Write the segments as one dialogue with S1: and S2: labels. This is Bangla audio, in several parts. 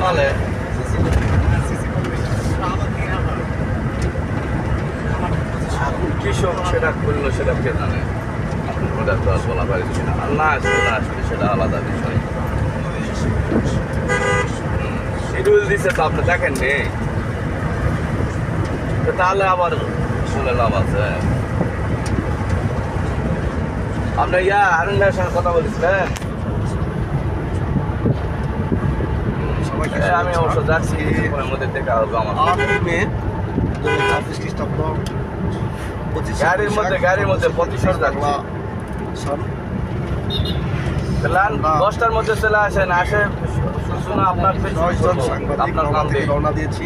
S1: তাহলে কৃষক সেটা করলো সেটা কে জানে, ওটা তো আর বলা পারছি না। আর না আসলে না আসলে সেটা আলাদা বিষয়। শিডিউল দিচ্ছে তো আপনি দেখেন নি, তাহলে আবার শুনে লাভ আছে। আপনি হারুন ভাইয়ের সঙ্গে কথা বলেছিলেন? আমি অবশ্য যাচ্ছি, কিছুক্ষণের মধ্যে দেখা হবে আমার।
S2: 8 মে 2024 খ্রিস্টাব্দ,
S1: গাড়ির মধ্যে প্রতিশোধ যাচ্ছি। দশটার মধ্যে চলে আসেন, আসে শুনে আপনার
S2: 10 জন সাংবাদিক
S1: আপনার নাম দিয়ে
S2: রওনা দিয়েছি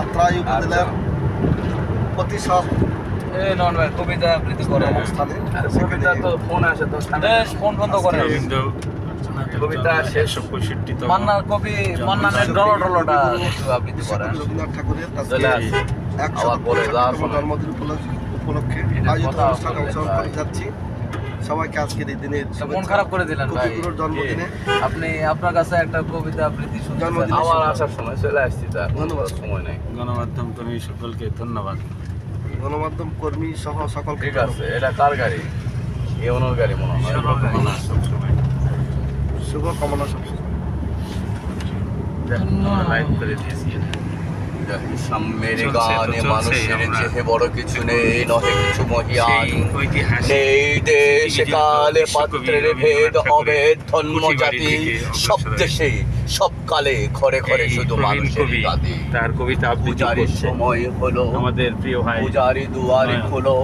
S2: আত্রাই উপজেলার প্রতিশোধ
S1: কবিতা আবৃত্তি করে
S2: অবস্থানে।
S1: কবিতা তো ফোন আসে তো ফোন বন্ধ করে কবিতা শেষ
S3: 65
S1: মান্নার কবি মান্নানের ডলটা আবৃত্তি করে
S2: রবীন্দ্রনাথ ঠাকুরের
S1: চলে আসে। আবার বলে যাওয়ার সময়
S2: জন্মদিন উপলক্ষে আয়োজিত অনুষ্ঠানে অংশগ্রহণ করে যাচ্ছি। সবাইকে আজকের এই দিনে
S1: মন খারাপ করে দিলেন ভাই।
S2: কবিগুরুর জন্মদিনে
S1: আপনি আপনার কাছে একটা কবিতা আবৃত্তি শুনতে
S2: জন্মদিন
S1: আমার আসার সময় চলে আসছি, তার
S2: ধন্যবাদ।
S1: সময় নেই।
S3: গণমাধ্যম কর্মী সকলকে ধন্যবাদ।
S2: গণমাধ্যম কর্মী সহ সকলকে
S1: ঠিক আছে, এটা কার গাড়ি? এ ওনার গাড়ি মনে হয়।
S3: শুভকামনা সবসময়।
S2: শুভকামনা সবসময়।
S3: লাইভ করে দিয়েছি।
S1: সাম্যের গানে মানুষের চেয়ে বড় কিছু নেই, নহে কিছু মহিয়ান নেই দেশ কালে পাত্রের ভেদ অভেদ ধর্ম জাতি, সব দেশে সব কালে ঘরে ঘরে শুধু মানুষের গাদি।
S3: তার কবিতা আবৃত্তি
S1: পূজারির
S3: করছে
S1: সময় হলো,
S3: আমাদের প্রিয় ভাই
S1: পূজারি দুয়ারে খোলো,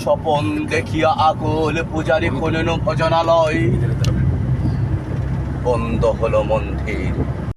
S1: স্বপন দেখিয়া আকুল পূজারি খোলেন ভজনালয়, বন্ধ হলো মন্দির।